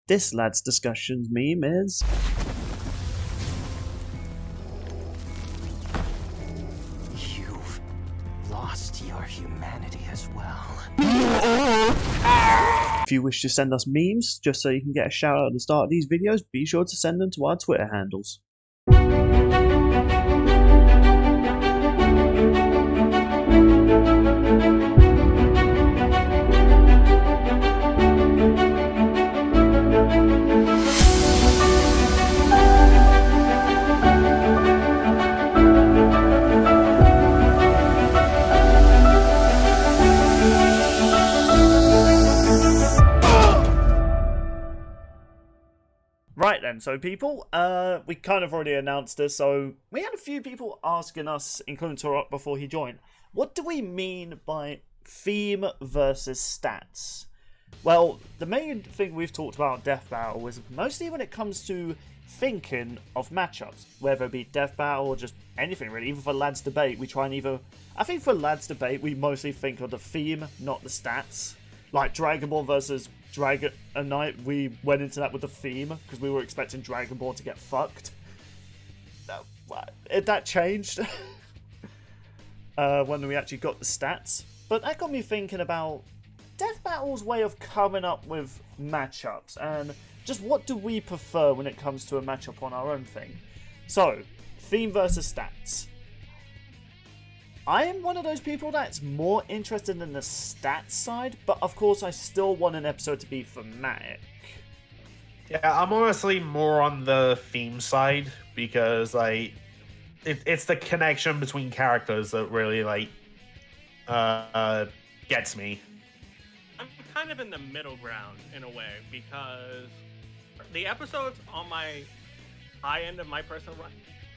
This lad's discussions meme is... You've lost your humanity as well. If you wish to send us memes, just so you can get a shout out at the start of these videos, be sure to send them to our Twitter handles. Right then, so people, we kind of already announced this, so we had a few people asking us, including TAUROCK before he joined, what do we mean by theme versus stats? Well, the main thing we've talked about Death Battle is mostly when it comes to thinking of matchups, whether it be Death Battle or just anything really. Even for Lads Debate, we try and I think for Lads Debate, we mostly think of the theme, not the stats. Like Dragon Ball versus Dragon Knight, we went into that with the theme because we were expecting Dragon Ball to get fucked. That changed when we actually got the stats. But that got me thinking about Death Battle's way of coming up with matchups and just what do we prefer when it comes to a matchup on our own thing. So, theme versus stats. I am one of those people that's more interested in the stats side, but of course I still want an episode to be thematic. Yeah, I'm honestly more on the theme side because it's the connection between characters that really gets me. I'm kind of in the middle ground in a way because the episodes on my high end of my personal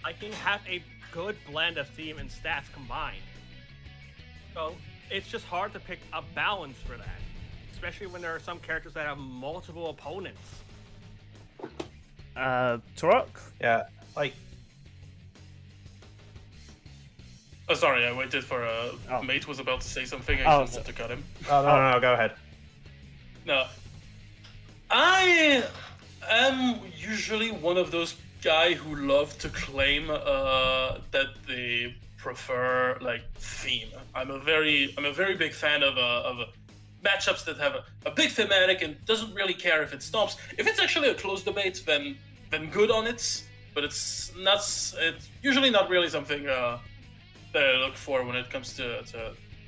liking have a good blend of theme and stats combined. So it's just hard to pick a balance for that, especially when there are some characters that have multiple opponents. TAUROCK? Yeah, Oh, sorry, I waited for Mate was about to say something. I didn't want to cut him. Oh, no, go ahead. No. I am usually one of those guy who love to claim that they prefer theme. I'm a very big fan of matchups that have a big thematic and doesn't really care if it stops. If it's actually a close debate, then good on it. But it's usually not really something that I look for when it comes to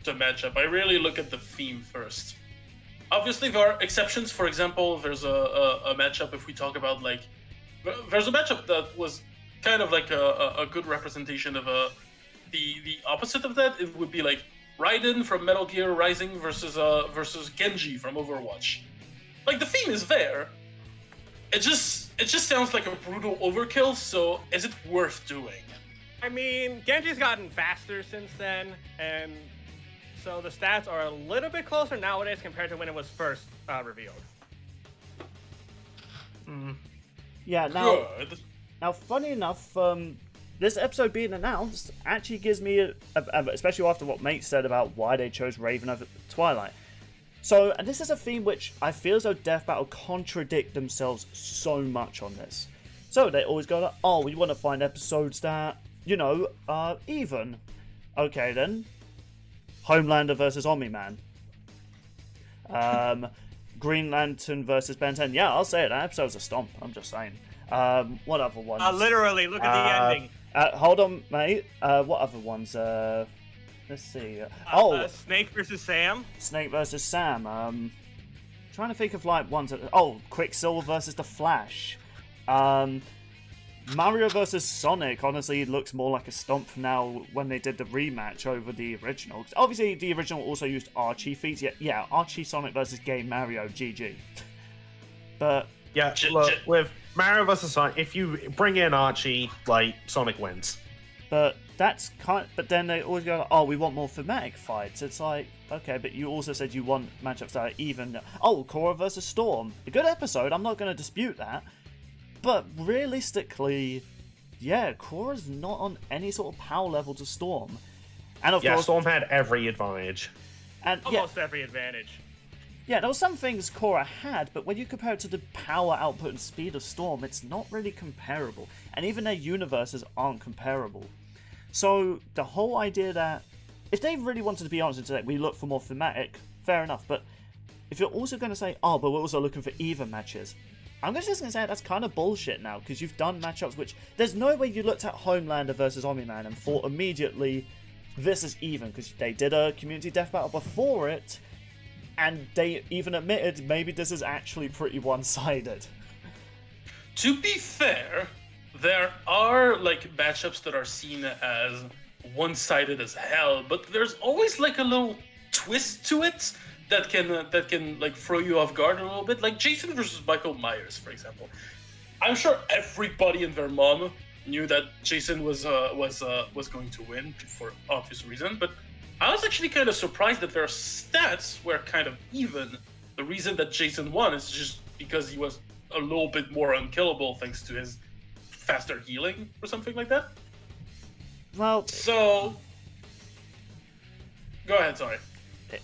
matchup. I really look at the theme first. Obviously, there are exceptions. For example, there's a matchup if we talk about there's a matchup that was kind of like a good representation of the opposite of that. It would be like Raiden from Metal Gear Rising versus Genji from Overwatch. Like the theme is there. It just sounds like a brutal overkill. So is it worth doing? I mean, Genji's gotten faster since then, and so the stats are a little bit closer nowadays compared to when it was first revealed. Yeah, now, funny enough, this episode being announced actually gives me, especially after what Mate said about why they chose Raven over Twilight. So, and this is a theme which I feel as though Death Battle contradict themselves so much on this. So they always go like, oh, we want to find episodes that, are even. Okay then. Homelander versus Omni-Man. Green Lantern versus Ben 10. Yeah, I'll say it. That episode's a stomp. I'm just saying. What other ones? Literally, look at the ending. Hold on, mate. What other ones? Let's see. Snake versus Sam. Snake versus Sam. Trying to think of ones that. Quicksilver versus the Flash. Mario vs. Sonic, honestly, it looks more like a stomp now when they did the rematch over the original. Obviously, the original also used Archie feats. Yeah, Archie Sonic versus Game Mario, GG. But... Yeah, look, with Mario vs. Sonic, if you bring in Archie, Sonic wins. But that's but then they always go, we want more thematic fights. It's like, okay, but you also said you want matchups that are even. Korra versus Storm. A good episode, I'm not going to dispute that. But realistically, yeah, Korra's not on any sort of power level to Storm. And of course, Storm had every advantage. And almost every advantage. Yeah, there were some things Korra had, but when you compare it to the power output and speed of Storm, it's not really comparable. And even their universes aren't comparable. So the whole idea that if they really wanted to be honest and say we look for more thematic, fair enough. But if you're also going to say, oh, but we're also looking for even matches, I'm just going to say that's kind of bullshit now, because you've done matchups which there's no way you looked at Homelander versus Omni-Man and thought immediately this is even, because they did a community death battle before it. And they even admitted maybe this is actually pretty one-sided. To be fair, there are like matchups that are seen as one-sided as hell, but there's always like a little twist to it that can like throw you off guard a little bit. Like Jason versus Michael Myers, for example. I'm sure everybody and their mom knew that Jason was going to win for obvious reason, but I was actually kind of surprised that their stats were kind of even. The reason that Jason won is just because he was a little bit more unkillable thanks to his faster healing or something like that. Well, So, go ahead, sorry.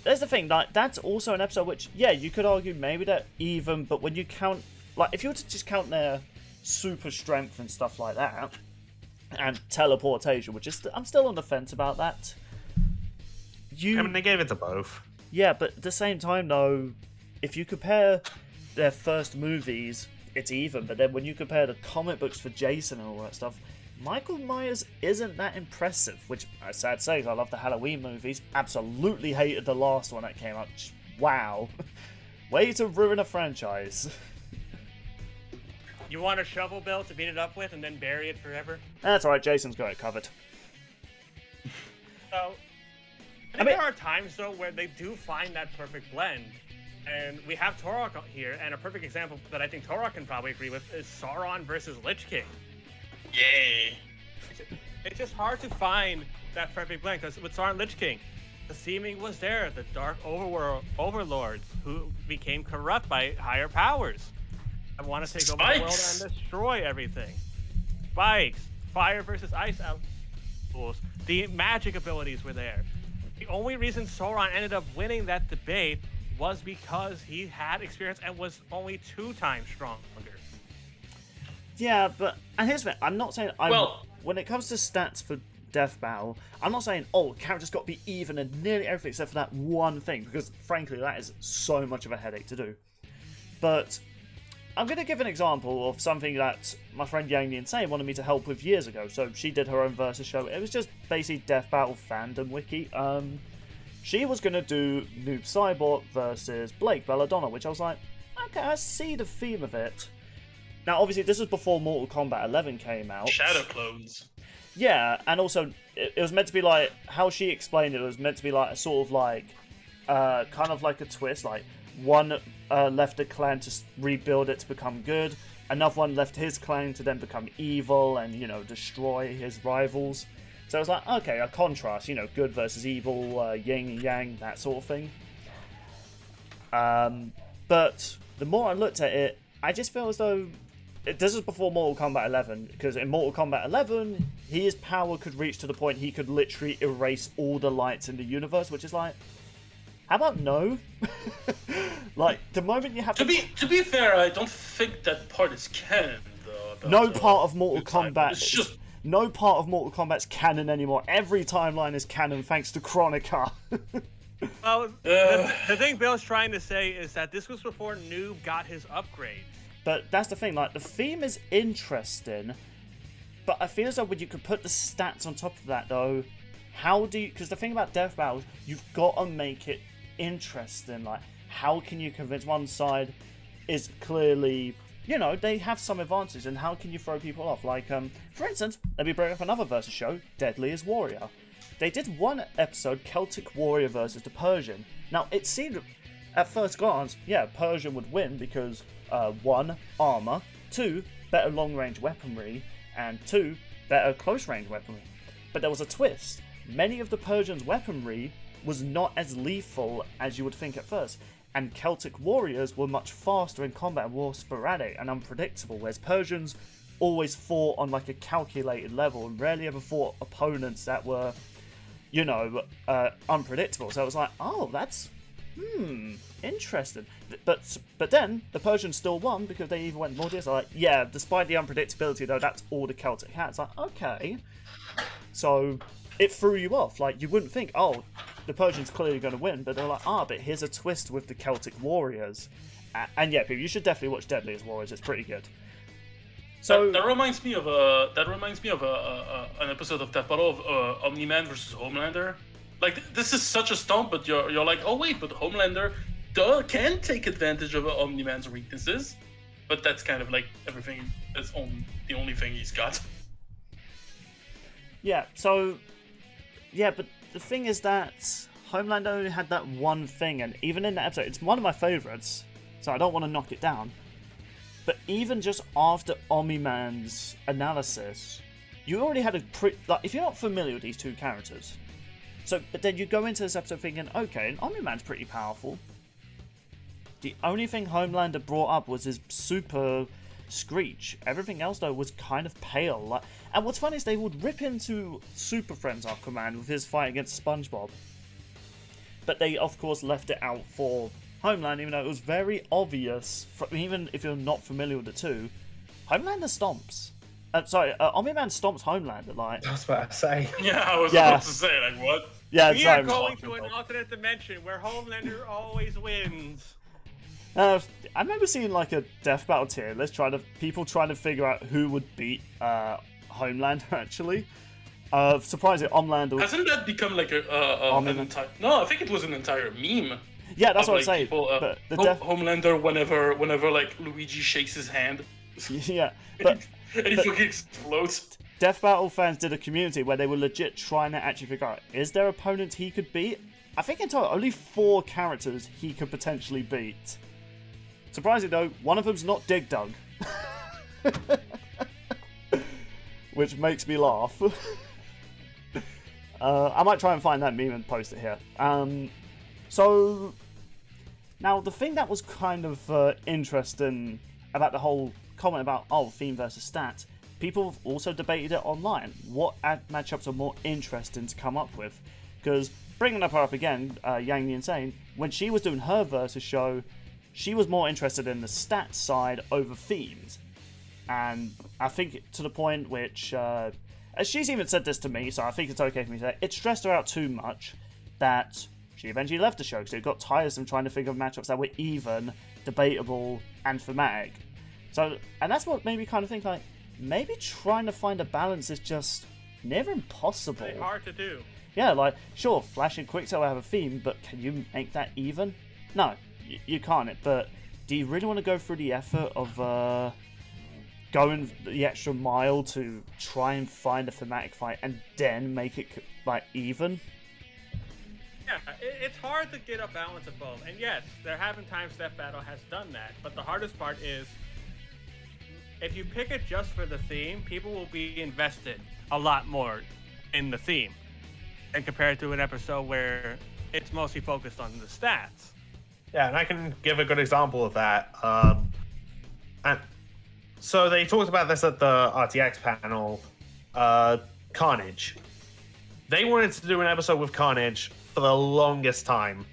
there's the thing, like, that's also an episode which, yeah, you could argue maybe they're even, but when you count, like, if you were to just count their super strength and stuff like that, and teleportation, which is, I'm still on the fence about that. I mean, they gave it to both. Yeah, but at the same time, though, if you compare their first movies, it's even. But then when you compare the comic books for Jason and all that stuff, Michael Myers isn't that impressive. Which, I sad to say, I love the Halloween movies. Absolutely hated the last one that came out. Wow. Way to ruin a franchise. You want a shovel, Bill, to beat it up with and then bury it forever? That's alright, Jason's got it covered. So, I mean, there are times, though, where they do find that perfect blend. And we have TAUROCK here, and a perfect example that I think TAUROCK can probably agree with is Sauron versus Lich King. Yay. It's just hard to find that perfect blend, because with Sauron and Lich King, the theming was there, the dark overlords who became corrupt by higher powers. I want to take over the world and destroy everything. Spikes, fire versus ice tools. The magic abilities were there. The only reason Sauron ended up winning that debate was because he had experience and was only 2 times stronger. Yeah, but, and here's the thing, I'm not saying, when it comes to stats for Death Battle, I'm not saying, oh, characters got to be even in nearly everything except for that one thing, because frankly, that is so much of a headache to do. But I'm going to give an example of something that my friend Yang the Insane wanted me to help with years ago. So she did her own versus show. It was just basically Death Battle fandom wiki. She was going to do Noob Saibot versus Blake Belladonna, which I was like, okay, I see the theme of it. Now, obviously, this was before Mortal Kombat 11 came out. Shadow clones. Yeah, and also, it was meant to be like, how she explained it, it was meant to be like a sort of like, kind of like a twist, like, one left a clan to rebuild it to become good, another one left his clan to then become evil and, you know, destroy his rivals. So it was like, okay, a contrast, you know, good versus evil, yin and yang, that sort of thing. But the more I looked at it, I just feel as though this is before Mortal Kombat 11, because in Mortal Kombat 11, his power could reach to the point he could literally erase all the lights in the universe, which is like, how about no? Like, the moment you have to be fair, I don't think that part is canon, though. No part of Mortal Kombat. It's just no part of Mortal Kombat's canon anymore. Every timeline is canon thanks to Chronica. Well, the thing Bill's trying to say is that this was before Noob got his upgrades. But that's the thing, like, the theme is interesting, but I feel as though when you could put the stats on top of that, though, how do you... Because the thing about Death Battles, you've got to make it interesting. Like, how can you convince one side is clearly... You know, they have some advantage, and how can you throw people off? Like, for instance, let me bring up another versus show, Deadly as Warrior. They did one episode, Celtic Warrior versus the Persian. Now, it seemed, at first glance, yeah, Persian would win because, 1, armor, 2, better long-range weaponry, and 2, better close-range weaponry. But there was a twist. Many of the Persians' weaponry was not as lethal as you would think at first, and Celtic warriors were much faster in combat and more sporadic and unpredictable, whereas Persians always fought on like a calculated level and rarely ever fought opponents that were, you know, unpredictable. So I was like, oh, that's interesting. But then the Persians still won because they even went more deals. Like, yeah, despite the unpredictability though, that's all the Celtic had. It's like, okay, so it threw you off. Like, you wouldn't think, oh, the Persians clearly going to win, but they're like, but here's a twist with the Celtic warriors. And yeah, people, you should definitely watch Deadliest Warriors. It's pretty good. So that reminds me of an episode of Death Battle of Omni-Man versus Homelander. Like, this is such a stomp, but you're like, oh wait, but Homelander can take advantage of Omni-Man's weaknesses, but that's kind of like everything. That's the only thing he's got. Yeah. So yeah, but the thing is that Homelander only had that one thing, and even in that episode, it's one of my favorites. So I don't want to knock it down. But even just after Omni-Man's analysis, you already had a like, if you're not familiar with these two characters, but then you go into this episode thinking, okay, and Omni-Man's pretty powerful. The only thing Homelander brought up was his super screech. Everything else though was kind of pale. Like, and what's funny is they would rip into Super Friends Aquaman with his fight against SpongeBob, but they of course left it out for Homeland, even though it was very obvious, even if you're not familiar with the two, Homelander stomps. Omni-Man stomps Homelander, like... I was about to say. Yeah, I was about to say, like, what? Yeah, We are going to an alternate dimension where Homelander always wins. I remember seeing, like, a death battle tier list, people trying to figure out who would beat Homelander, actually. Surprisingly, Homelander... Hasn't that become, like, an entire... No, I think it was an entire meme. Yeah, that's what I'm like, saying. People, but Homelander, whenever like Luigi shakes his hand, yeah, but he fucking explodes. Death Battle fans did a community where they were legit trying to actually figure out, is there opponents he could beat? I think in total only 4 characters he could potentially beat. Surprisingly though, one of them's not Dig Dug, which makes me laugh. I might try and find that meme and post it here. So, now the thing that was kind of interesting about the whole comment about, theme versus stats, people have also debated it online. What matchups are more interesting to come up with? Because, bringing her up again, Yang the Insane, when she was doing her versus show, she was more interested in the stats side over themes. And I think to the point which, she's even said this to me, so I think it's okay for me to say, it stressed her out too much that... she eventually left the show because it got tiresome trying to figure matchups that were even, debatable, and thematic. So, and that's what made me kind of think, like, maybe trying to find a balance is just never impossible. It's hard to do. Yeah, like, sure, Flash and Quicksilver have a theme, but can you make that even? No, you can't. But do you really want to go through the effort of going the extra mile to try and find a thematic fight and then make it, like, even? Yeah, it's hard to get a balance of both. And yes, there have been times Death Battle has done that. But the hardest part is, if you pick it just for the theme, people will be invested a lot more in the theme. And compared to an episode where it's mostly focused on the stats. Yeah, and I can give a good example of that. And so they talked about this at the RTX panel, Carnage. They wanted to do an episode with Carnage for the longest time,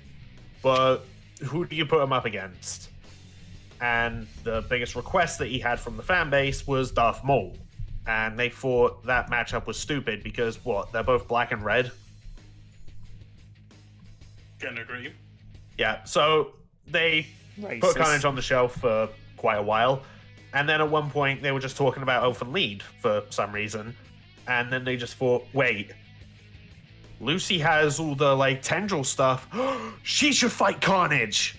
but who do you put him up against? And the biggest request that he had from the fan base was Darth Maul, and they thought that matchup was stupid because they're both black and red. Can agree. Yeah, so they put Carnage on the shelf for quite a while, and then at one point they were just talking about Elfen Lied for some reason, and then they just thought, wait, Lucy has all the, like, tendril stuff. She should fight Carnage!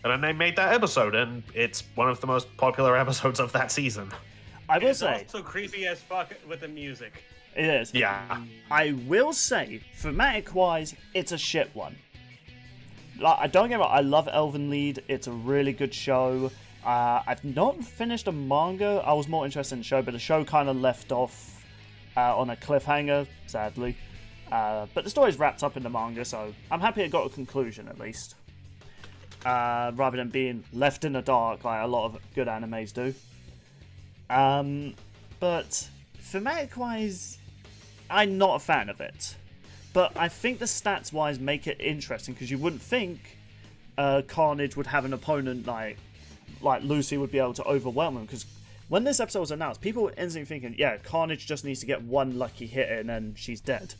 And then they made that episode, and it's one of the most popular episodes of that season. I will It's say... also creepy as fuck with the music. It is. Yeah. I will say, thematic-wise, it's a shit one. Like, I don't get me wrong, I love Elven Lied. It's a really good show. I've not finished a manga. I was more interested in the show, but the show kind of left off on a cliffhanger, sadly. But the story's wrapped up in the manga, so I'm happy it got a conclusion at least. Rather than being left in the dark like a lot of good animes do. But thematic-wise, I'm not a fan of it. But I think the stats-wise make it interesting, because you wouldn't think Carnage would have an opponent like Lucy would be able to overwhelm him, because when this episode was announced, people were instantly thinking, yeah, Carnage just needs to get one lucky hit and then she's dead.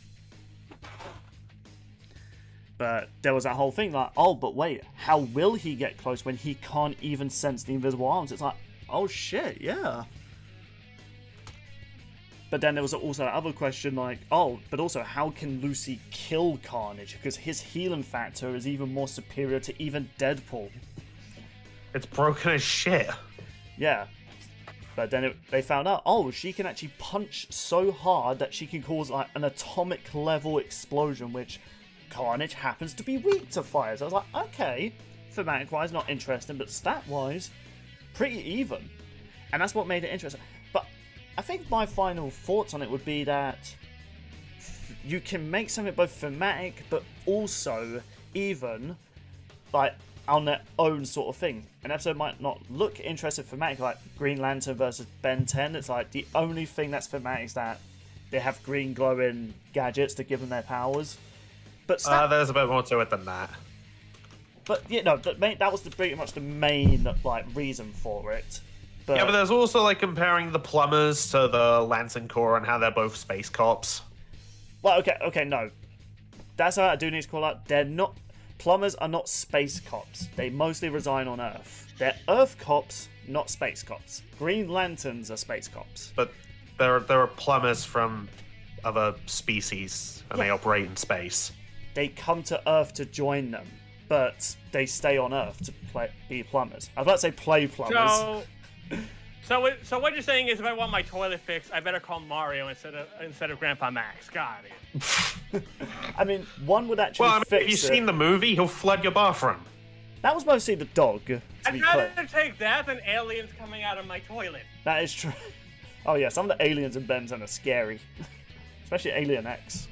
But there was that whole thing like, oh, but wait, how will he get close when he can't even sense the invisible arms? It's like, oh shit, yeah. But then there was also that other question like, oh, but also how can Lucy kill Carnage? Because his healing factor is even more superior to even Deadpool. It's broken as shit. Yeah. But then they found out, oh, she can actually punch so hard that she can cause like an atomic level explosion, which Carnage happens to be weak to fire. So I was like, okay, thematic wise, not interesting, but stat wise, pretty even. And that's what made it interesting. But I think my final thoughts on it would be that you can make something both thematic but also even, like, on their own sort of thing. An episode might not look interesting thematic, like Green Lantern versus Ben 10. It's like the only thing that's thematic is that they have green glowing gadgets to give them their powers. But there's a bit more to it than that. But you know, that was pretty much the main like reason for it. But, yeah, but there's also like comparing the plumbers to the Lantern Corps and how they're both space cops. well, okay, no, that's what I do need to call out. They're not plumbers are not space cops. They mostly reside on Earth. They're Earth cops, not space cops. Green Lanterns are space cops. But there are plumbers from other species, and they operate in space. They come to Earth to join them, but they stay on Earth to be plumbers. I was about to say play plumbers. So what you're saying is, if I want my toilet fixed, I better call Mario instead of Grandpa Max. Got it. I mean, one would actually Well, I mean, fix if you've it. seen the movie, he'll flood your bathroom. That was mostly the dog, to I'd be rather clear. take that than aliens coming out of my toilet. That is true. Oh yeah, some of the aliens in Ben 10 are scary. Especially Alien X.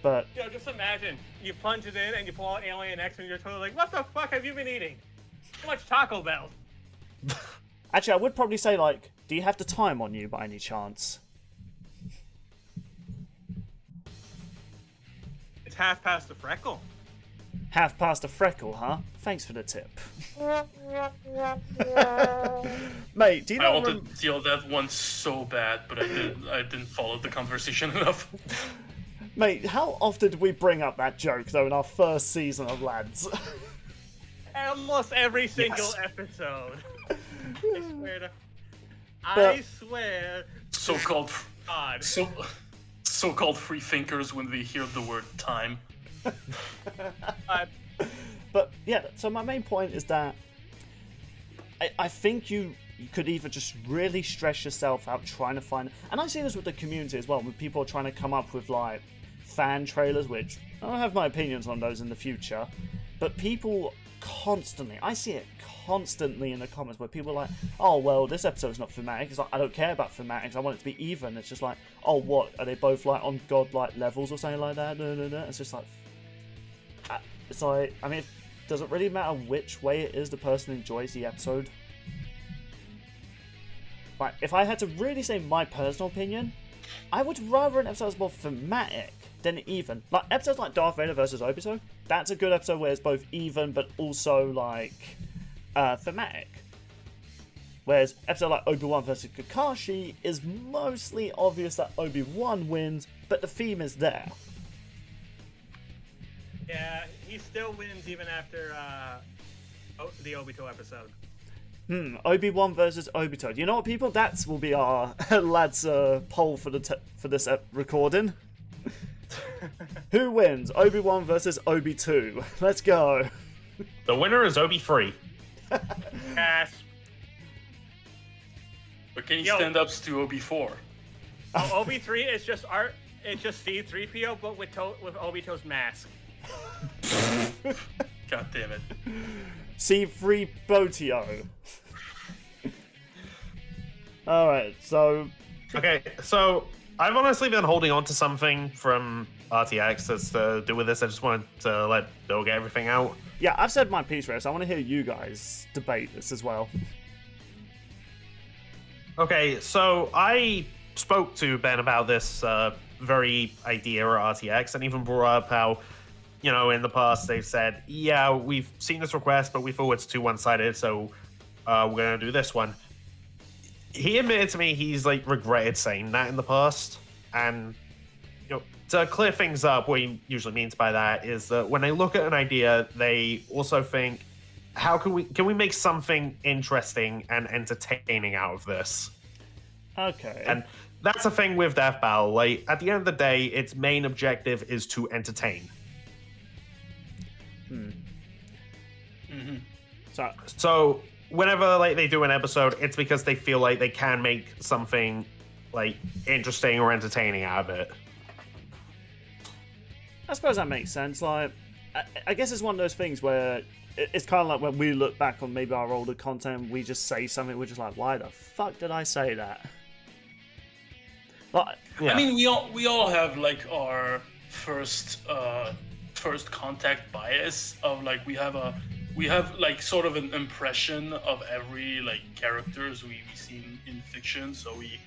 But You know, just imagine you plunge it in and you pull out Alien X and you're totally like, what the fuck have you been eating? Too much Taco Bell. actually, I would probably say, like, do you have the time on you by any chance? It's half past the freckle. Half past a freckle, huh? Thanks for the tip. Mate, do you I know wanted to deal that one so bad, but I didn't follow the conversation enough. Mate, how often did we bring up that joke, though, in our first season of Lads? Almost every single Yes. episode. I But- swear. So-called God. so-called free thinkers when they hear the word time. But, yeah, so my main point is that I think you could either just really stress yourself out trying to find... And I see this with the community as well, when people are trying to come up with, like, fan trailers, which I'll have my opinions on those in the future. But people constantly, I see it constantly in the comments where people are like, oh, well, this episode's not thematic. It's like, I don't care about thematics. I want it to be even. It's just like, oh, what? Are they both, like, on godlike levels or something like that? No. It's just like... It's like, I mean, does it really matter which way it is the person enjoys the episode? Like, if I had to really say my personal opinion, I would rather an episode that's more thematic than even. Like, episodes like Darth Vader versus Obito, that's a good episode where it's both even but also, like, thematic. Whereas episode like Obi-Wan versus Kakashi is mostly obvious that Obi-Wan wins, but the theme is there. Yeah, he still wins even after the Obito episode. Obi-Wan versus Obito. You know what, people? That will be our lads poll for this recording. Who wins? Obi-Wan versus Obi-2. Let's go. The winner is Obi-3. Yes. But can you Yo. stand up to OB4? Oh, Obi-3 is just art. It's just C-3PO, but with Obito's mask. God damn it. C3 Botio. Alright, so... Okay, so I've honestly been holding on to something from RTX that's to do with this. I just wanted to let Bill get everything out. Yeah, I've said my piece, Rest. I want to hear you guys debate this as well. Okay, so I spoke to Ben about this very idea at RTX, and even brought up how, you know, in the past they've said, yeah, we've seen this request, but we feel it's too one-sided, so we're gonna do this one. He admitted to me he's like regretted saying that in the past, and you know, to clear things up, what he usually means by that is that when they look at an idea, they also think, how can we make something interesting and entertaining out of this? Okay. And that's the thing with Death Battle. Like, at the end of the day, its main objective is to entertain. So whenever like they do an episode, it's because they feel like they can make something like interesting or entertaining out of it. I suppose that makes sense. Like, I guess it's one of those things where it's kind of like when we look back on maybe our older content, we just say something, we're just like, why the fuck did I say that? Like, Yeah. I mean, we all have like our first contact bias of like we have like sort of an impression of every like characters we see in fiction, so we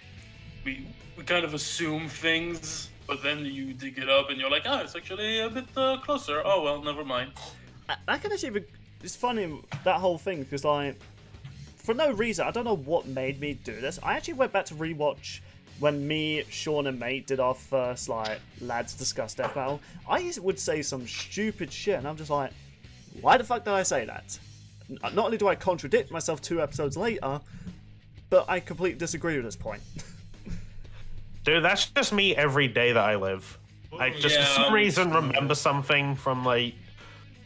kind of assume things, but then you dig it up and you're like, oh, it's actually a bit closer. Oh well, never mind. that can actually be, it's funny, that whole thing, because like, for no reason, I don't know what made me do this. I actually went back to rewatch when me, Sean, and Mate did our first like Lads Discuss Death Battle. I would say some stupid shit, and I'm just like, why the fuck did I say that? Not only do I contradict myself 2 episodes later, but I completely disagree with this point. Dude, that's just me every day that I live. I just for some reason remember something from like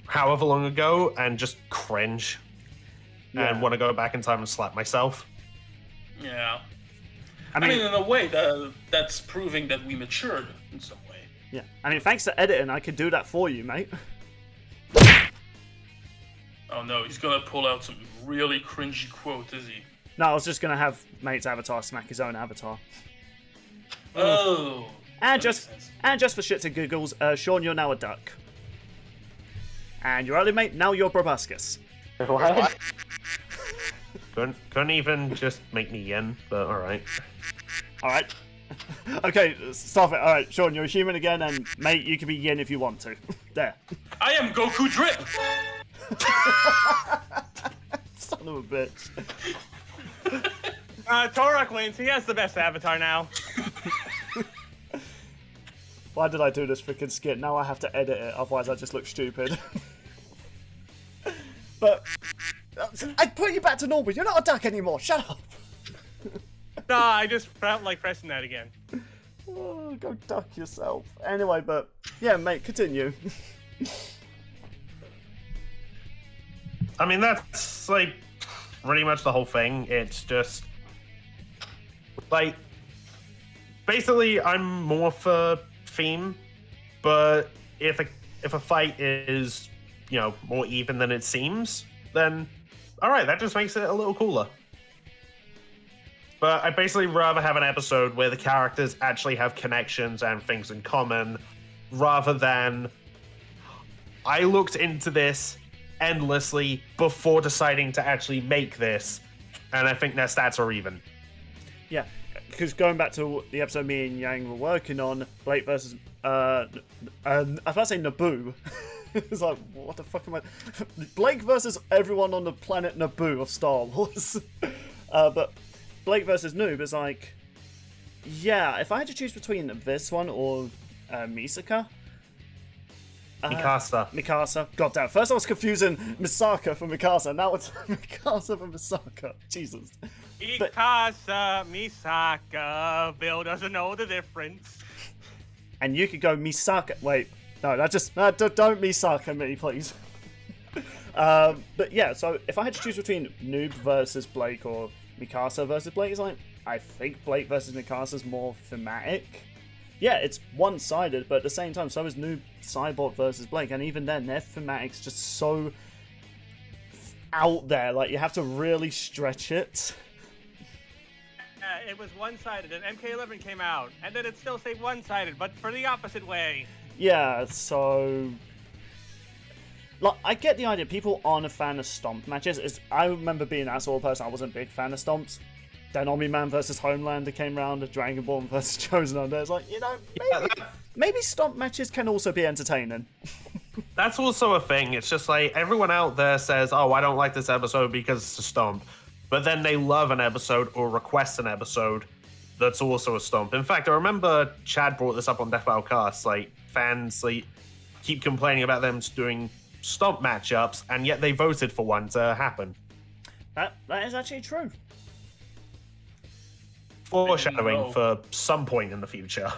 however long ago and just cringe and want to go back in time and slap myself. Yeah. I I mean, mean, in a way, that's proving that we matured in some way. yeah. I mean, thanks to editing, I could do that for you, mate. Oh no, he's gonna pull out some really cringy quote, is he? No, I was just gonna have Mate's avatar smack his own avatar. Oh. And that makes just sense. for shits and giggles, Sean, you're now a duck. And your early mate, now you're Proboscis. What? Couldn't even just make me yin, but alright. Alright. Okay, stop it. Alright, Sean, you're a human again, and mate, you can be yin if you want to. There. I am Goku Drip! Son of a bitch. TAUROCK wins. He has the best avatar now. Why did I do this freaking skit? Now I have to edit it, otherwise I just look stupid. But I put you back to normal. You're not a duck anymore. Shut up. Nah, I just felt like pressing that again. Oh, go duck yourself. Anyway, but yeah, mate, continue. I mean, that's like pretty much the whole thing. It's just like basically I'm more for theme, but if a fight is, you know, more even than it seems, then all right, that just makes it a little cooler. But I'd basically rather have an episode where the characters actually have connections and things in common, rather than I looked into this endlessly before deciding to actually make this, and I think their stats are even. Yeah, because going back to the episode me and Yang were working on, Blake versus I was about to say Naboo. It's like, what the fuck am I? Blake versus everyone on the planet Naboo of Star Wars. But Blake versus Noob is like, yeah, if I had to choose between this one or Misaka. Mikasa. God damn. First I was confusing Misaka for Mikasa, now it's Mikasa for Misaka. Jesus. Mikasa, Misaka, Bill doesn't know the difference. And you could go Misaka. Wait, no, don't Misaka me, please. But yeah, so if I had to choose between Noob versus Blake or Mikasa versus Blake, it's like, I think Blake versus Mikasa is more thematic. Yeah, it's one-sided, but at the same time, so is Noob Cybot versus Blake, and even then, their thematic's just so out there. Like, you have to really stretch it. It was one-sided, and MK11 came out, and then it still stayed one-sided, but for the opposite way. Yeah, so like, I get the idea. People aren't a fan of stomp matches. I remember being that sort of person. I wasn't a big fan of stomps. Then Omni-Man versus Homelander came round, Dragon Ball versus Chosen Under. It's like, maybe stomp matches can also be entertaining. That's also a thing. It's just like everyone out there says, "Oh, I don't like this episode because it's a stomp," but then they love an episode or request an episode that's also a stomp. In fact, I remember Chad brought this up on Death Battle Cast. Like fans like keep complaining about them doing stomp matchups, and yet they voted for one to happen. That is actually true. Foreshadowing for some point in the future.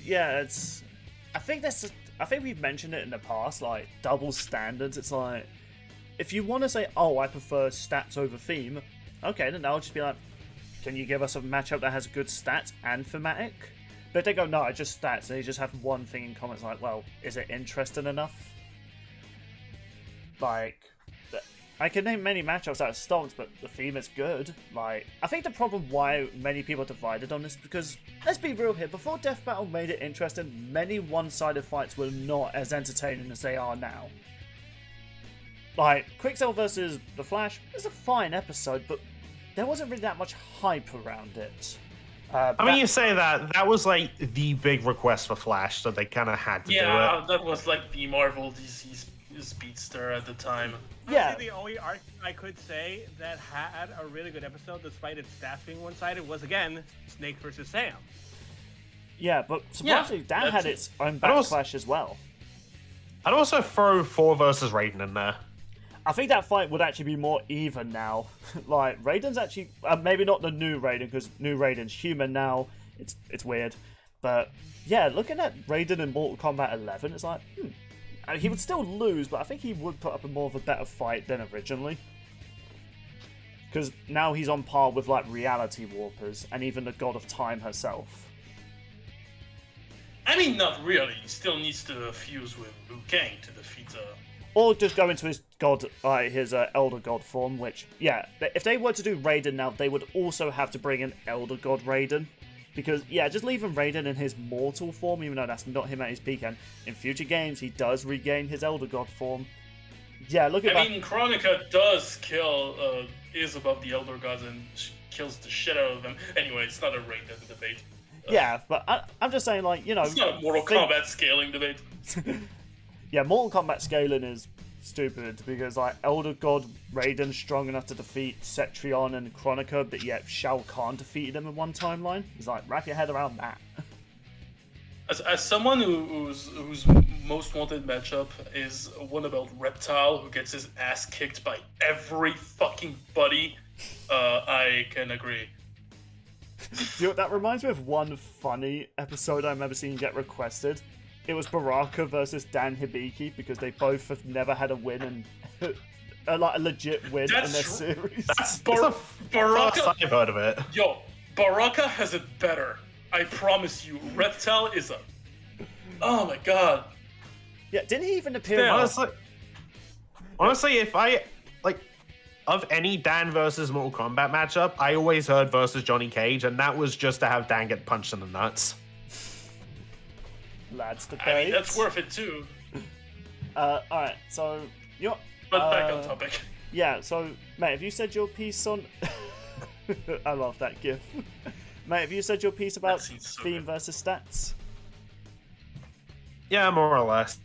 Yeah, I think we've mentioned it in the past, like double standards. It's like if you want to say, "Oh, I prefer stats over theme," okay, then I'll just be like, "Can you give us a matchup that has good stats and thematic?" But if they go, "No, I just stats," and they just have one thing in common. It's like, well, is it interesting enough? Like, I can name many matchups out of stonks, but the theme is good. Like, I think the problem why many people are divided on this is because, let's be real here, before Death Battle made it interesting, many one-sided fights were not as entertaining as they are now. Like, Quicksilver versus The Flash is a fine episode, but there wasn't really that much hype around it. I mean, you say that was like the big request for Flash, so they kind of had to do it. Yeah, that was like the Marvel DC speedster at the time. Yeah. Honestly, the only arc I could say that had a really good episode, despite its stats being one-sided, was again Snake versus Sam. Yeah, but surprisingly, that had its own backlash as well. I'd also throw Thor versus Raiden in there. I think that fight would actually be more even now. Like, Raiden's actually... maybe not the new Raiden, because new Raiden's human now. It's weird. But, yeah, looking at Raiden in Mortal Kombat 11, it's like, he would still lose, but I think he would put up a more of a better fight than originally. Because now he's on par with, like, Reality Warpers, and even the God of Time herself. I mean, not really. He still needs to fuse with Liu Kang to defeat Or just go into his god, his Elder God form, which, yeah, if they were to do Raiden now, they would also have to bring in Elder God Raiden. Because, yeah, just leaving Raiden in his mortal form, even though that's not him at his peak, and in future games, he does regain his Elder God form. Yeah, look at that. I mean, Chronica does is above the Elder Gods and kills the shit out of them. Anyway, it's not a Raiden debate. Yeah, but I'm just saying, like, It's not a Mortal Kombat scaling debate. Yeah, Mortal Kombat scaling is stupid because, like, Elder God Raiden's strong enough to defeat Cetrion and Chronica, but yet Shao Kahn defeated him in one timeline. It's like, wrap your head around that. As someone whose most wanted matchup is one about Reptile, who gets his ass kicked by every fucking buddy, I can agree. You know, that reminds me of one funny episode I remember seeing get requested. It was Baraka versus Dan Hibiki because they both have never had a win and a legit win in their series. That's the first I've heard of it. Yo, Baraka has it better. I promise you. Reptile is a... Oh my god. Yeah, didn't he even appear in... Honestly, if I... Like, of any Dan versus Mortal Kombat matchup, I always heard versus Johnny Cage, and that was just to have Dan get punched in the nuts. Lads debate. I mean, that's worth it too. Alright, so... But back on topic. Yeah, so, mate, have you said your piece on... I love that gif. Mate, have you said your piece about so theme good. versus stats? Yeah, more or less.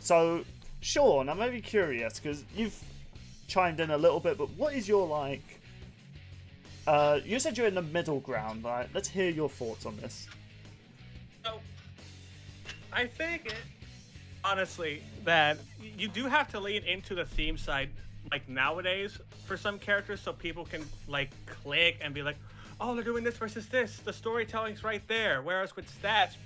So, Sean, I'm very curious, because you've chimed in a little bit, but what is your, like... you said you're in the middle ground, right? Let's hear your thoughts on this. So, I think, honestly, that you do have to lean into the theme side, like, nowadays, for some characters, so people can, like, click and be like, oh, they're doing this versus this. The storytelling's right there. Whereas with stats,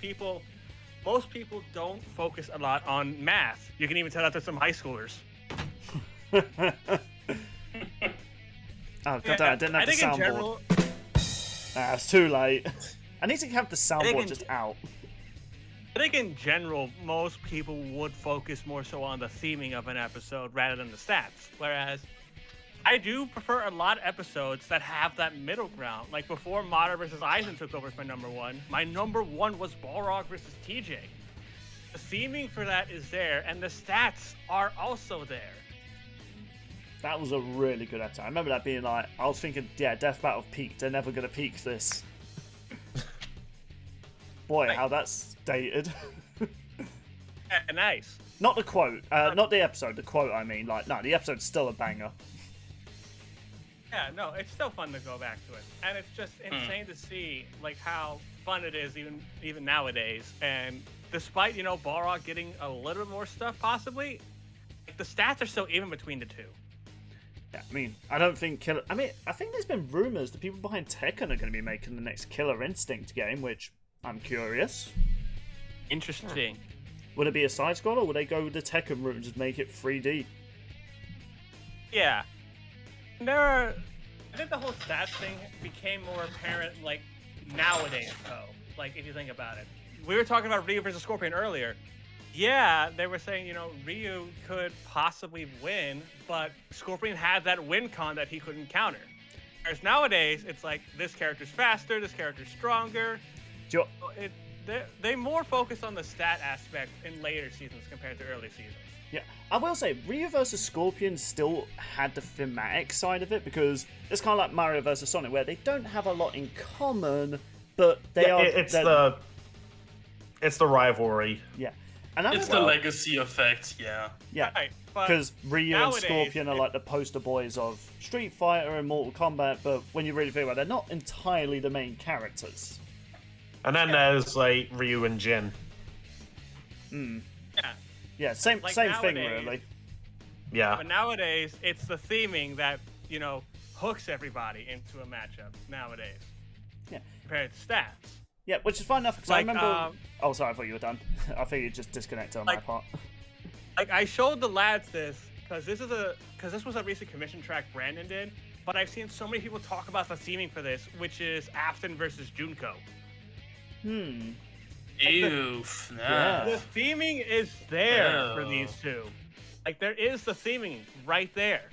most people don't focus a lot on math. You can even tell that to some high schoolers. Oh, god, I didn't have the soundboard. General, it's too late. I need to have the soundboard just out. I think in general, most people would focus more so on the theming of an episode rather than the stats. Whereas I do prefer a lot of episodes that have that middle ground. Like before Madara vs. Aizen took over as my number one was Balrog versus TJ. The theming for that is there, and the stats are also there. That was a really good episode. I remember that being like, I was thinking, yeah, Death Battle peaked. They're never going to peak this. Boy, how that's dated. Yeah, nice. Not the quote, not the episode, the quote I mean. Like, no, the episode's still a banger. Yeah, no, it's still fun to go back to it, and it's just insane to see like how fun it is even nowadays. And despite Balrog getting a little bit more stuff, possibly, the stats are still even between the two. Yeah, I mean, I don't think Killer. I mean, I think there's been rumors the people behind Tekken are going to be making the next Killer Instinct game, which I'm curious. Interesting. Would it be a side scroller, or would they go with the Tekken route and just make it 3D? Yeah. I think the whole stats thing became more apparent like nowadays though. Like if you think about it. We were talking about Ryu versus Scorpion earlier. Yeah, they were saying, Ryu could possibly win, but Scorpion had that win con that he couldn't counter. Whereas nowadays, it's like this character's faster, this character's stronger. They more focus on the stat aspect in later seasons compared to early seasons. Yeah, I will say, Ryu vs. Scorpion still had the thematic side of it, because it's kind of like Mario vs. Sonic, where they don't have a lot in common, but they are... It's the rivalry. Yeah. And it's the legacy effect, yeah. Yeah, because Ryu and Scorpion are like the poster boys of Street Fighter and Mortal Kombat, but when you really think about it, they're not entirely the main characters. And then there's like Ryu and Jin. Yeah. Yeah, same thing really. Yeah. But nowadays, it's the theming that, hooks everybody into a matchup nowadays. Yeah. Compared to stats. Yeah, which is fine enough, because I remember... oh, sorry, I thought you were done. I think you just disconnected on my part. Like, I showed the lads this, because this was a recent commission track Brandon did, but I've seen so many people talk about the theming for this, which is Afton versus Junko. Ew, Yeah. The theming is there for these two. Like, there is the theming right there.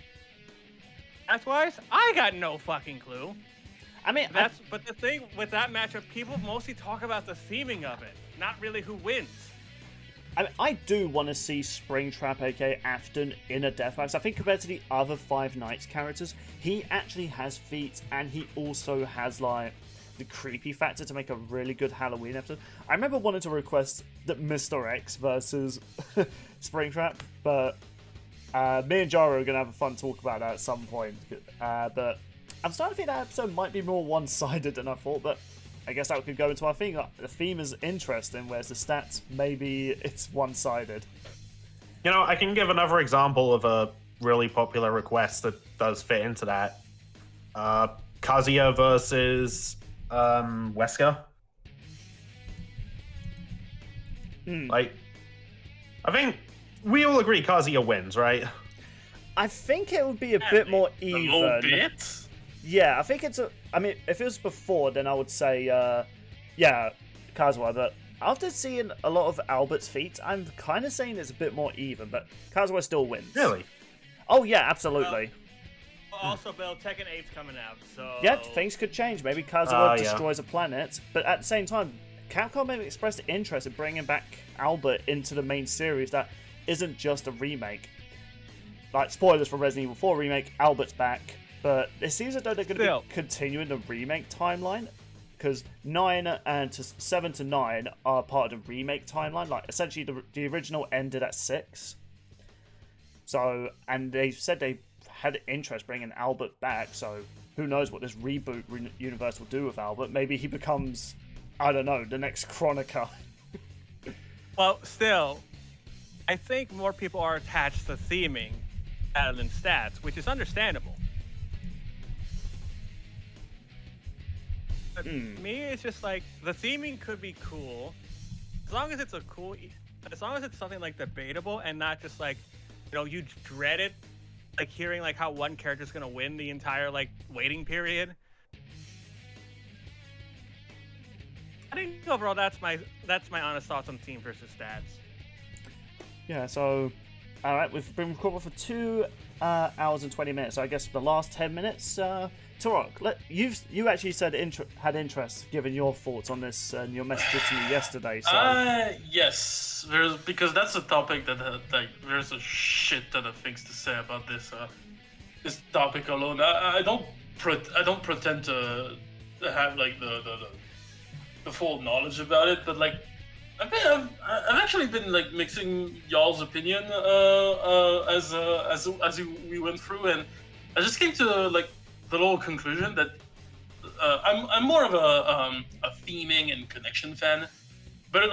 That's why I got no fucking clue. I mean, But the thing with that matchup, people mostly talk about the theming of it, not really who wins. I do want to see Springtrap, aka Afton, in a deathmatch. I think compared to the other Five Nights characters, he actually has feats, and he also has, like, the creepy factor to make a really good Halloween episode. I remember wanting to request that Mr. X versus Springtrap, but me and Jaro are going to have a fun talk about that at some point. But I'm starting to think that episode might be more one-sided than I thought, but I guess that could go into our theme. The theme is interesting, whereas the stats, maybe it's one-sided. I can give another example of a really popular request that does fit into that. Kazuya versus Wesker. Like, I think we all agree Kazuya wins, right? I think it would be a bit more even. A little bit? Yeah, I think it's I mean, if it was before, then I would say, yeah, Kazuya. But after seeing a lot of Albert's feats, I'm kind of saying it's a bit more even, but Kazuya still wins. Really? Oh, yeah, absolutely. Also, Bill, Tekken 8's coming out, so... Yeah, things could change. Maybe Kazuya destroys a planet, but at the same time, Capcom maybe expressed interest in bringing back Albert into the main series that isn't just a remake. Like, spoilers for Resident Evil 4 remake, Albert's back. But it seems as though they're going to be continuing the remake timeline, because 9 and 7 to 9 are part of the remake timeline. Like, essentially, the original ended at 6. So, and they said they had interest bringing Albert back. So, who knows what this reboot universe will do with Albert? Maybe he becomes, I don't know, the next Chronica. Well, still, I think more people are attached to theming rather than stats, which is understandable. But me, it's just like the theming could be cool as long as it's as long as it's something like debatable and not just like, you dread it, like hearing like how one character's gonna win the entire like waiting period. I think overall that's my honest thoughts on team versus stats. Yeah. So, all right, we've been recording for 2 hours and 20 minutes. So I guess the last 10 minutes. TAUROCK, you actually said had interest, given your thoughts on this and your messages to me yesterday. So yes, because that's a topic that like there's a shit ton of things to say about this. topic alone. I don't pretend to have like the full knowledge about it, but like I've actually been like mixing y'all's opinion as we went through, and I just came to like the little conclusion that I'm more of a theming and connection fan, but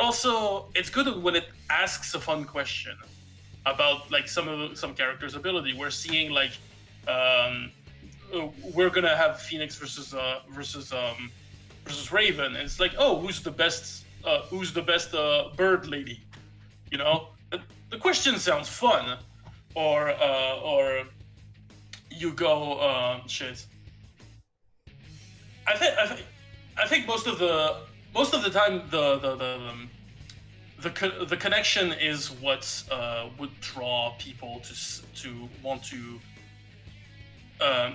it's good when it asks a fun question about like some characters' ability. We're seeing like we're gonna have Phoenix versus Raven, and it's like, oh, who's the best bird lady? You know, the question sounds fun, or you go shit. I think most of the time the connection is what would draw people to want to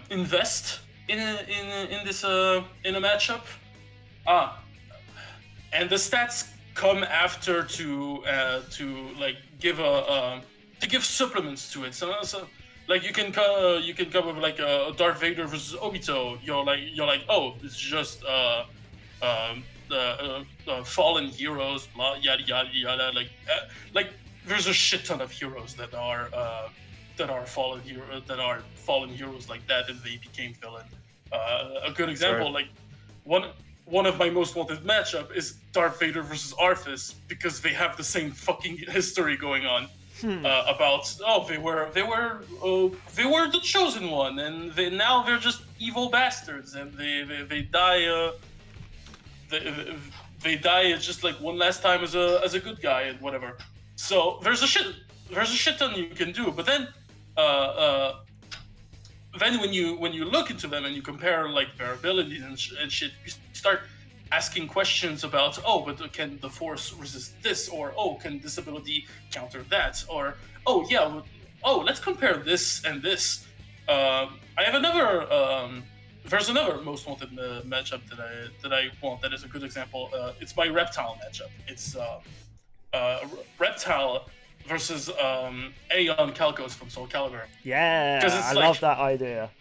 invest in a matchup. And the stats come after to like give supplements to it. So like you can come with like a Darth Vader versus Obito. You're like, oh, it's just fallen heroes, blah, yada yada yada. Like there's a shit ton of heroes that are fallen heroes like that if they became villain. A good example, like one of my most wanted matchup is Darth Vader versus Arthas, because they have the same fucking history going on. About they were the chosen one, and now they're just evil bastards, and they die they die just like one last time as a good guy and whatever. So there's a shit ton you can do, but then when you look into them and you compare like their abilities and shit, you start asking questions about, oh, but can the Force resist this, or oh, can this ability counter that, or oh yeah, oh, let's compare this and this. I have another. There's another most wanted matchup that I want. That is a good example. It's my Reptile matchup. It's Reptile versus Aeon Calcos from Soul Calibur. Yeah, I like love that idea.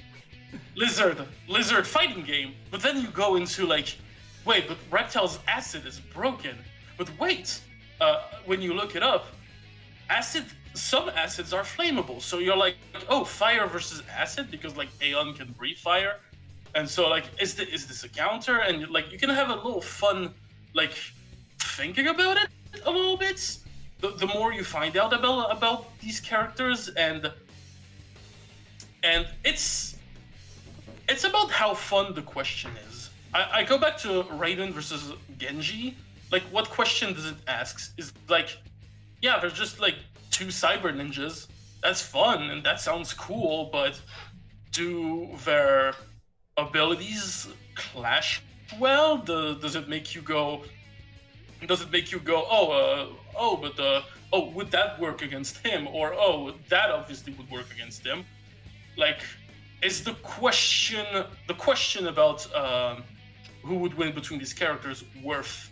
Lizard fighting game, but then you go into like, wait, but Reptile's acid is broken. But wait, when you look it up, some acids are flammable. So you're like, oh, fire versus acid, because like Aeon can breathe fire, and so like, is this a counter? And like, you can have a little fun, like, thinking about it a little bit. The more you find out about these characters, and it's about how fun the question is. I go back to Raiden versus Genji. Like, what question does it ask? Is like, yeah, there's just like two cyber ninjas. That's fun and that sounds cool, but do their abilities clash well? Does it make you go? Oh, would that work against him? Or oh, that obviously would work against him. Like, is the question about who would win between these characters worth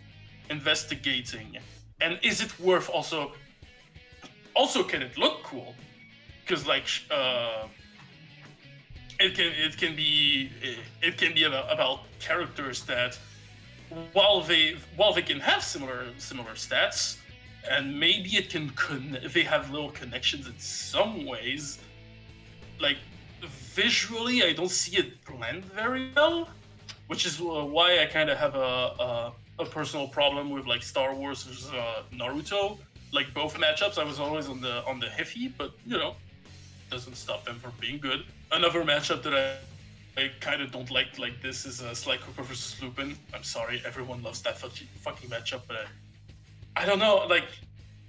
investigating? And is it worth also can it look cool? Because like it can be about characters that while they can have similar stats, and maybe it can they have little connections in some ways, like visually I don't see it blend very well, which is why I kind of have a personal problem with like Star Wars versus Naruto. Like, both matchups, I was always on the iffy, but you know, doesn't stop them from being good. Another matchup that I kind of don't like this is Sly Cooper versus Lupin. I'm sorry, everyone loves that fucking matchup, but I don't know. Like,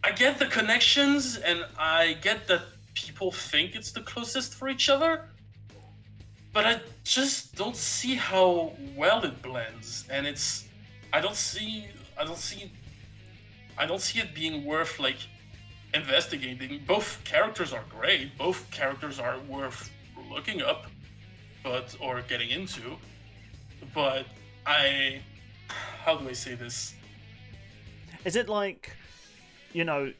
I get the connections, and I get that people think it's the closest for each other, but I just don't see how well it blends, and I don't see it being worth like investigating. Both characters are great. Both characters are worth looking up, or getting into. But how do I say this? Is it like, you know,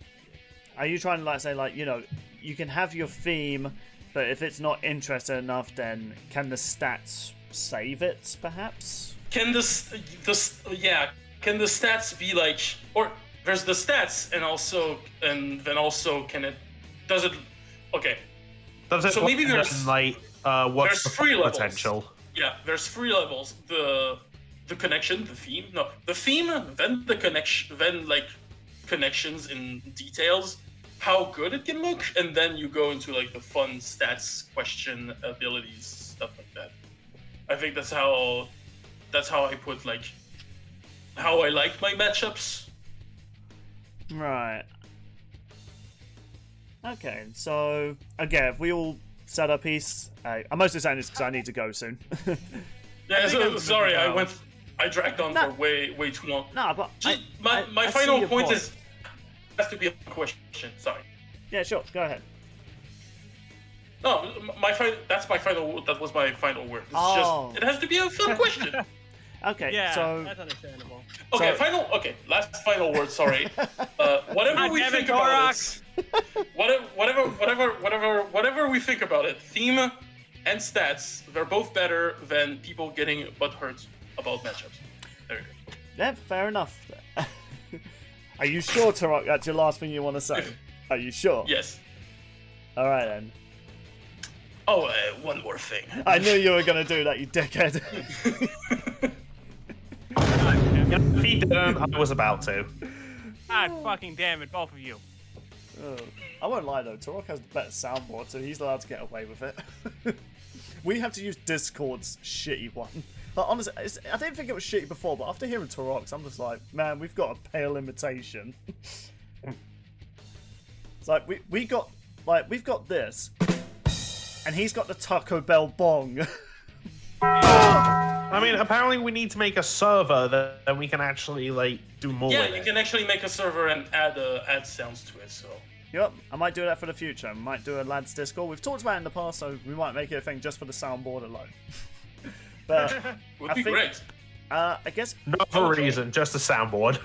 are you trying to like say like, you know, you can have your theme But if it's not interesting enough, then can the stats save it, perhaps? Can can the stats be like, or there's the stats and then also does it okay. So maybe there's like what's the three levels. potential? Yeah, there's 3 levels. The connection, the theme. No, the theme, then the connection, then like connections in details, how good it can look, and then you go into like the fun stats, question, abilities, stuff like that. I think that's how I put like how I like my matchups. Right. Okay, so again, if we all set a piece, I'm mostly saying this because I need to go soon. Yeah, so, sorry, I dragged on for way too long. No, but my final point is has to be a question. Sorry. Yeah, sure. Go ahead. No, that was my final word. It's just it has to be a fun question. Okay, Yeah, so that's understandable. Okay, last final word. Sorry. Whatever we think about it, whatever we think about it, theme and stats, they're both better than people getting butthurt about matchups. There you go. yeah, fair enough. Are you sure, TAUROCK? That's your last thing you want to say? Are you sure? Yes. All right then. Oh, one more thing. I knew you were gonna do that, you dickhead. If he didn't, I was about to. God fucking damn it, both of you. Oh, I won't lie though, TAUROCK has the better soundboard, so he's allowed to get away with it. We have to use Discord's shitty one. But honestly, I didn't think it was shitty before, but after hearing TAUROCK's, I'm just like, man, we've got a pale imitation. It's like we've got this, and he's got the Taco Bell bong. I mean, apparently we need to make a server that then we can actually like do more. Yeah, with you it. can actually make a server and add sounds to it. So. Yep, I might do that for the future. I might do a lads Discord. We've talked about it in the past, so we might make it a thing just for the soundboard alone. But Would be great. I guess Not for a reason, just a soundboard.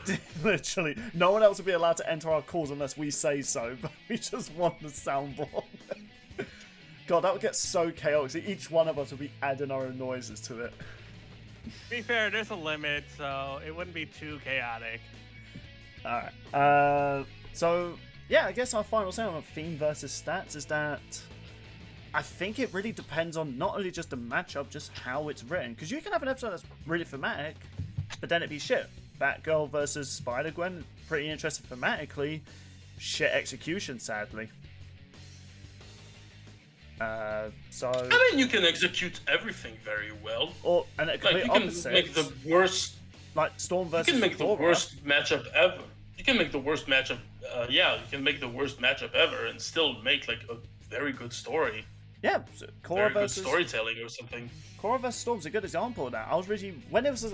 literally no one else will be allowed to enter our calls unless we say so. But we just want the soundboard. God, that would get so chaotic. Each one of us would be adding our own noises to it. To be fair, there's a limit, so it wouldn't be too chaotic. Alright. So, yeah, I guess our final say on theme versus stats is that I think it really depends on not only just the matchup, just how it's written. Because you can have an episode that's really thematic, but then it'd be shit. Batgirl versus Spider-Gwen, pretty interesting thematically. Shit execution, sadly. So I mean, you can execute everything very well. Or and it Like complete you can opposite, make the worst. like Storm versus You can make the Thor, worst matchup ever. You can make the worst matchup. You can make the worst matchup ever and still make like a very good story. Yeah, so Korra Very good versus storytelling or something. Korra vs. Storm's a good example of that. I was really when it was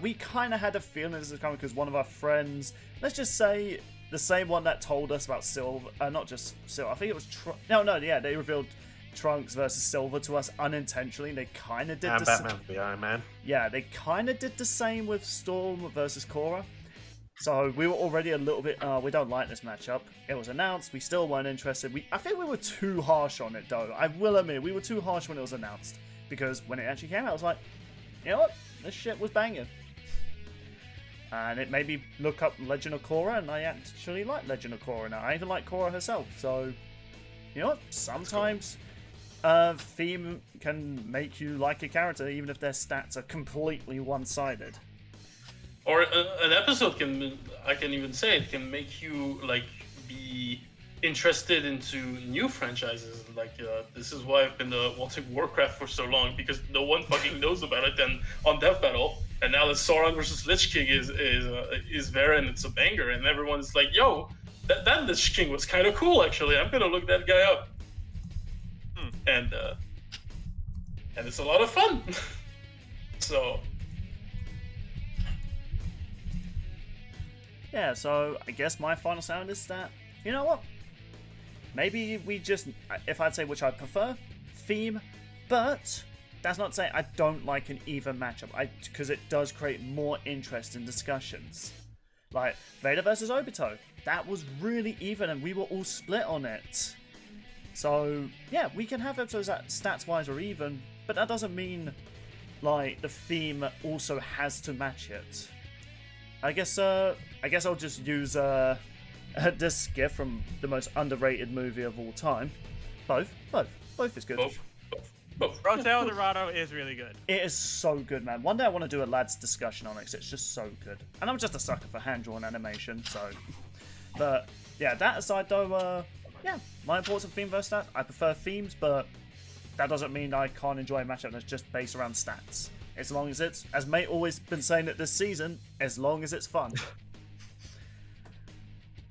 we kind of had a feeling this was coming because one of our friends, let's just say the same one that told us about Silver, not just Silver. I think it was they revealed Trunks versus Silver to us unintentionally. They kind of did And the Batman v Iron Man. yeah, they kind of did the same with Storm versus Korra. So we were already a little bit, we don't like this matchup. It was announced, we still weren't interested. I think we were too harsh on it though. I will admit, we were too harsh when it was announced. Because when it actually came out, I was like, you know what? This shit was banging. And it made me look up Legend of Korra, and I actually like Legend of Korra now. I even like Korra herself. So, you know what? Sometimes theme can make you like a character, even if their stats are completely one-sided. Or an episode I can even say it can make you like be interested into new franchises. Like this is why I've been watching Warcraft for so long, because no one fucking knows about it. And on Death Battle, and now that Sauron versus Lich King is there and it's a banger, and everyone's like, "Yo, that Lich King was kind of cool actually. I'm gonna look that guy up." And it's a lot of fun. So. Yeah, so I guess my final sound is that, you know what? Maybe we just, if I'd say which I prefer, theme, but that's not to say I don't like an even matchup, because it does create more interest in discussions. Like, Vader versus Obito, that was really even and we were all split on it. So yeah, we can have episodes that stats-wise are even, but that doesn't mean like the theme also has to match it. I guess I'll just use this GIF from the most underrated movie of all time. Both is good. Both. Hotel Dorado is really good. It is so good, man. One day I want to do a lads discussion on it 'cause it's just so good. And I'm just a sucker for hand-drawn animation, so. But yeah, that aside though, yeah, my important theme versus stats. I prefer themes, but that doesn't mean I can't enjoy a matchup that's just based around stats. As long as it's, as Mate always been saying it this season, as long as it's fun.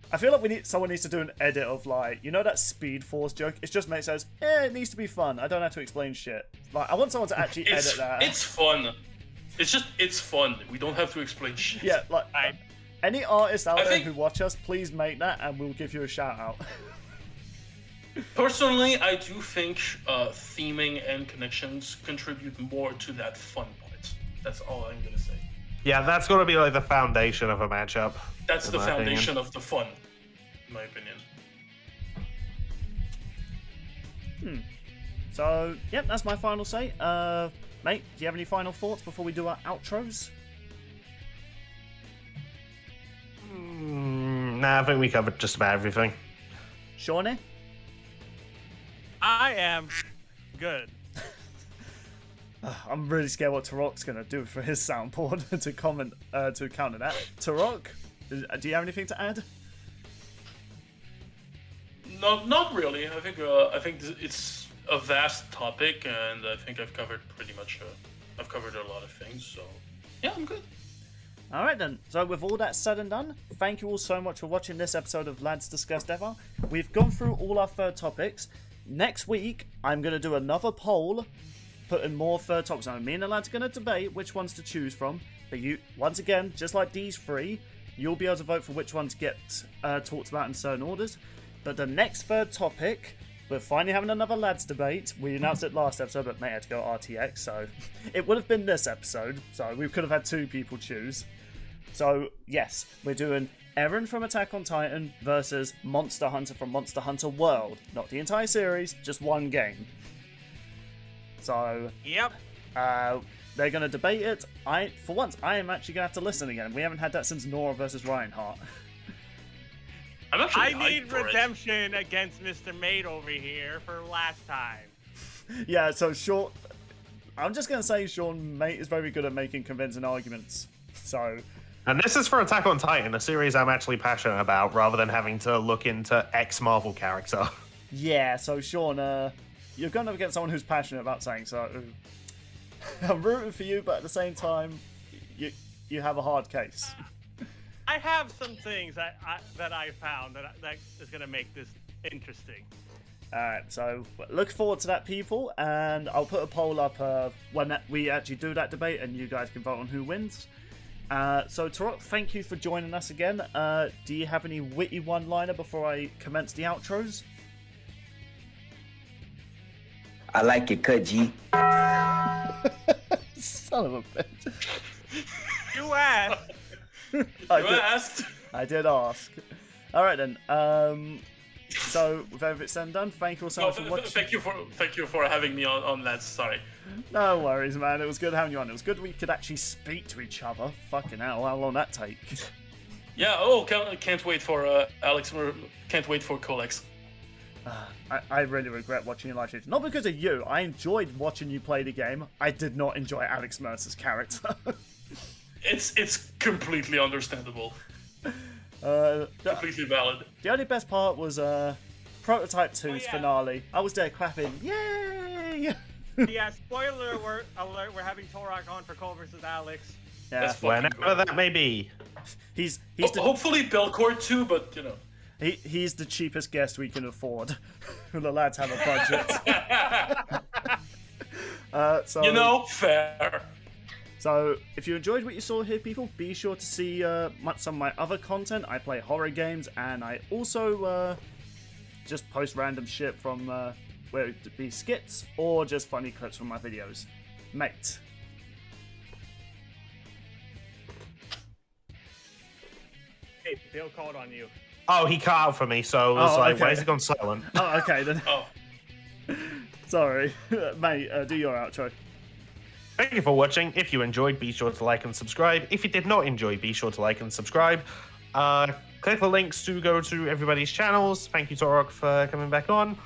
I feel like someone needs to do an edit of like, you know that Speed Force joke? It's just Mate says, it needs to be fun. I don't have to explain shit. Like, I want someone to actually edit that. It's fun. It's fun. We don't have to explain shit. Yeah, like, any artist out there who watch us, please make that and we'll give you a shout out. Personally, I do think theming and connections contribute more to that fun part. That's all I'm gonna say. Yeah, that's going to be like the foundation of a matchup. That's the foundation of the fun, in my opinion. So, yep, that's my final say. Mate, do you have any final thoughts before we do our outros? Nah, I think we covered just about everything. Shawnee? I am good. I'm really scared what TAUROCK's going to do for his soundboard to counter that. TAUROCK, do you have anything to add? No, not really. I think it's a vast topic, and I think I've covered pretty much. I've covered a lot of things, so yeah, I'm good. All right then. So with all that said and done, thank you all so much for watching this episode of Lads Discussed Ever. We've gone through all our third topics. Next week, I'm going to do another poll, putting more third topics on. Me and the lads are going to debate which ones to choose from. But you, once again, just like these three, you'll be able to vote for which ones get talked about in certain orders. But the next third topic, we're finally having another lads debate. We announced it last episode, but Mate had to go RTX, so it would have been this episode. So we could have had two people choose. So yes, we're doing Eren from Attack on Titan versus Monster Hunter from Monster Hunter World. Not the entire series, just one game. So Yep. they're going to debate it. For once, I am actually going to have to listen again. We haven't had that since Nora versus Reinhardt. I'm actually I hyped need for it. redemption against Mr. Mate over here for last time. Yeah, so Sean, I'm just going to say Sean, Mate, is very good at making convincing arguments. So, And this is for Attack on Titan, a series I'm actually passionate about, rather than having to look into ex-Marvel character. yeah, so Sean, you're going up against someone who's passionate about something, so I'm rooting for you, but at the same time, you have a hard case. I have some things that I found that is going to make this interesting. Alright, so look forward to that, people, and I'll put a poll up when we actually do that debate, and you guys can vote on who wins. So, TAUROCK, thank you for joining us again. Do you have any witty one-liner before I commence the outros? I like your cut, G. Son of a bitch. You asked. I did ask. Alright then, so with everything said and done, thank you all so much for watching. Thank you for having me on that. Sorry. No worries, man. It was good having you on. It was good we could actually speak to each other. Fucking hell, how long that take? Yeah. Oh, can't wait for Alex. Can't wait for Colex. I really regret watching your live streams. Not because of you. I enjoyed watching you play the game. I did not enjoy Alex Mercer's character. It's completely understandable. Completely valid. The only best part was Prototype 2's yeah. finale. I was there clapping. Yay! Yeah, spoiler alert, we're having TAUROCK on for Cole versus Alex. Yeah. That's fucking Whenever great. that may be. He's Hopefully Belcourt too, but you know. he's the cheapest guest we can afford. The lads have a budget. So You know, fair. So, if you enjoyed what you saw here, people, be sure to see some of my other content. I play horror games, and I also just post random shit from whether it be skits or just funny clips from my videos. Mate. Hey, Bill called on you. Oh, he cut out for me, so it was Oh, like, okay. where's he gone silent? Oh, okay then. Oh. Sorry, mate. Do your outro. Thank you for watching. If you enjoyed, be sure to like and subscribe. If you did not enjoy, be sure to like and subscribe. Click the links to go to everybody's channels. Thank you, TAUROCK, for coming back on.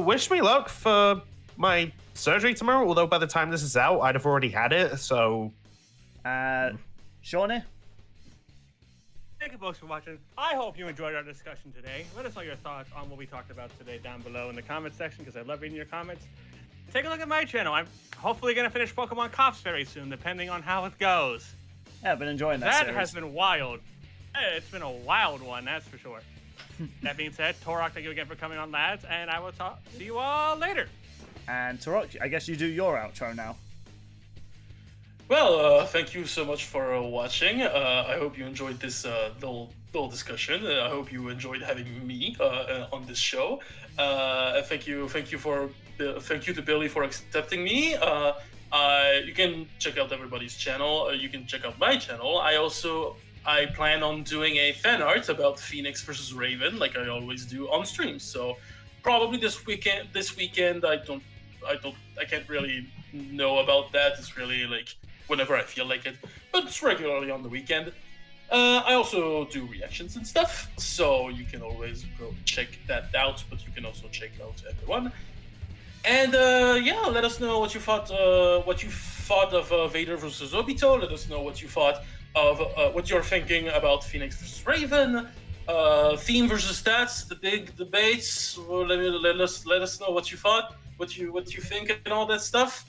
Wish me luck for my surgery tomorrow, although by the time this is out, I'd have already had it, so... Shawnee? Thank you folks for watching. I hope you enjoyed our discussion today. Let us know your thoughts on what we talked about today down below in the comments section, because I love reading your comments. Take a look at my channel. I'm hopefully going to finish Pokemon Cops very soon, depending on how it goes. Yeah, I've been enjoying that That series. has been wild. It's been a wild one, that's for sure. That being said, TAUROCK, thank you again for coming on, lads, and I will see you all later. And TAUROCK, I guess you do your outro now. Well, thank you so much for watching. I hope you enjoyed this little discussion. I hope you enjoyed having me on this show. Thank you to Billy for accepting me. You can check out everybody's channel. You can check out my channel. I plan on doing a fan art about Phoenix versus Raven, like I always do on stream. So probably this weekend. I can't really know about that. It's really like whenever I feel like it, but it's regularly on the weekend. I also do reactions and stuff, so you can always go check that out. But you can also check out everyone. And yeah, let us know what you thought. What you thought of Vader versus Obito. Let us know what you thought of what you're thinking about Phoenix versus Raven. Theme versus stats, the big debates. Well, let us know what you thought, what you think, and all that stuff.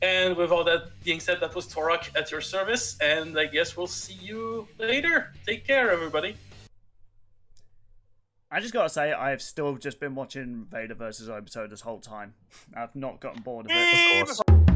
And with all that being said, that was TAUROCK at your service, and I guess we'll see you later. Take care, everybody. I just gotta say, I've still just been watching Vader versus Obito this whole time. I've not gotten bored of it. Of course.